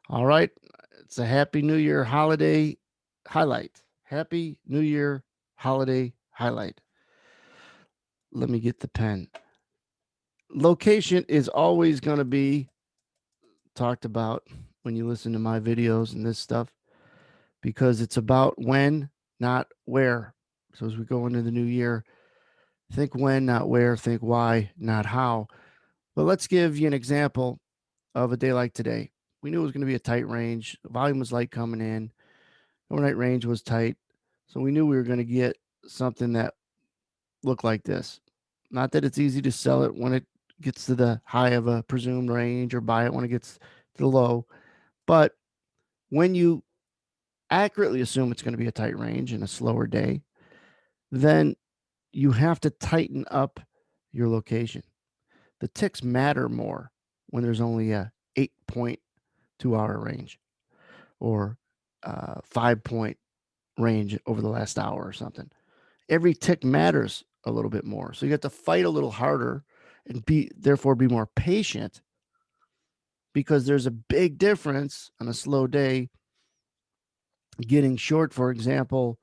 All right. It's a Happy New Year holiday highlight. Happy New Year holiday highlight. Let me get the pen. Location is always going to be talked about when you listen to my videos and this stuff because it's about when, not where. So as we go into the new year, think when, not where, think why, not how. But let's give you an example of a day like today. We knew it was going to be a tight range. Volume was light coming in. Overnight range was tight. So we knew we were going to get something that looked like this. Not that it's easy to sell it when it gets to the high of a presumed range or buy it when it gets to the low. But when you accurately assume it's going to be a tight range and a slower day, then you have to tighten up your location. The ticks matter more when there's only a 8.2 hour range or 5 point range over the last hour or something. Every tick matters a little bit more. So you have to fight a little harder and therefore be more patient because there's a big difference on a slow day getting short, for example,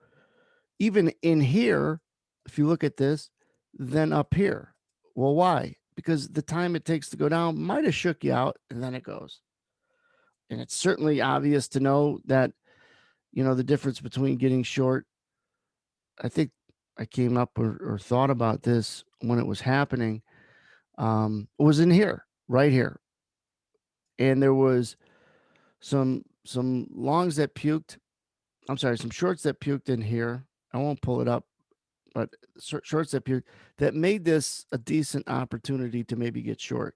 even in here, if you look at this, then up here. Well, why? Because the time it takes to go down might have shook you out and then it goes. And it's certainly obvious to know that, the difference between getting short. I think I came up or thought about this when it was happening. Was in here, right here. And there was some longs that puked. I'm sorry, some shorts that puked in here. I won't pull it up, but shorts that puked that made this a decent opportunity to maybe get short,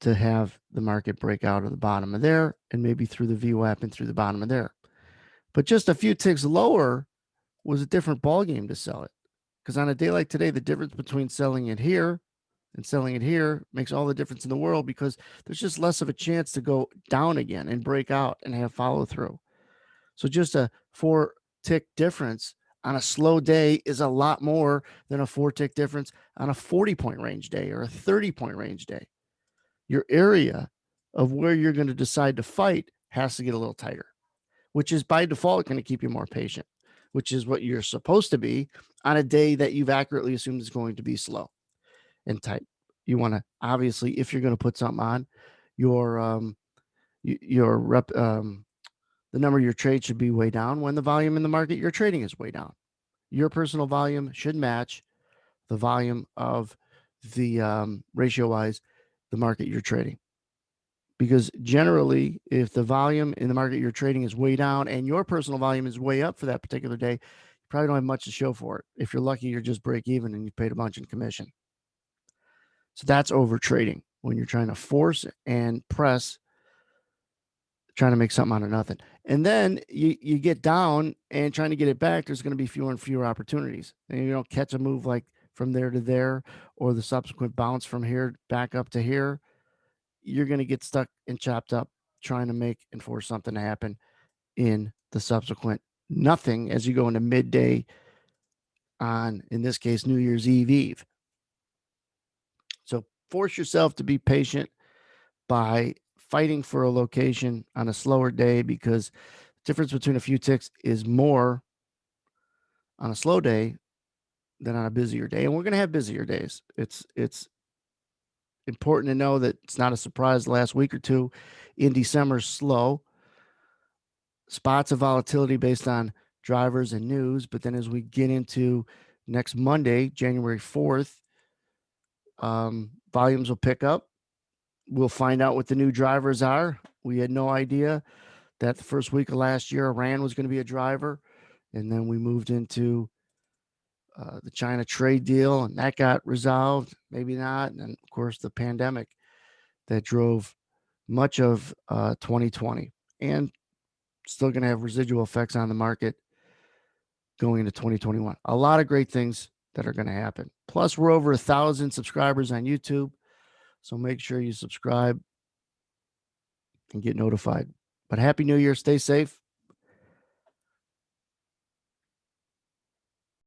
to have the market break out of the bottom of there and maybe through the VWAP and through the bottom of there. But just a few ticks lower was a different ballgame to sell it. Because on a day like today, the difference between selling it here and selling it here makes all the difference in the world because there's just less of a chance to go down again and break out and have follow through. So just a 4 tick difference on a slow day is a lot more than a 4 tick difference on a 40 point range day or a 30 point range day. Your area of where you're going to decide to fight has to get a little tighter, which is by default going to keep you more patient, which is what you're supposed to be on a day that you've accurately assumed is going to be slow and tight. You want to obviously, if you're going to put something on, your your rep, the number of your trade should be way down when the volume in the market you're trading is way down. Your personal volume should match the volume of the ratio wise the market you're trading. Because generally, if the volume in the market you're trading is way down and your personal volume is way up for that particular day, you probably don't have much to show for it. If you're lucky, you're just break even and you paid a bunch in commission. So that's over trading when you're trying to force and press, trying to make something out of nothing. And then you get down and trying to get it back, there's going to be fewer and fewer opportunities. And you don't catch a move like from there to there or the subsequent bounce from here back up to here. You're going to get stuck and chopped up trying to make and force something to happen in the subsequent nothing as you go into midday on, in this case, New Year's Eve. So force yourself to be patient by fighting for a location on a slower day because the difference between a few ticks is more on a slow day than on a busier day. And we're going to have busier days. It's important to know that it's not a surprise the last week or two in December slow. Spots of volatility based on drivers and news. But then as we get into next Monday, January 4th, volumes will pick up. We'll find out what the new drivers are. We had no idea that the first week of last year, Iran was going to be a driver. And then we moved into the China trade deal, and that got resolved. Maybe not. And then, of course, the pandemic that drove much of 2020 and still going to have residual effects on the market going into 2021. A lot of great things that are going to happen. Plus, we're over 1,000 subscribers on YouTube. So make sure you subscribe and get notified. But Happy New Year. Stay safe.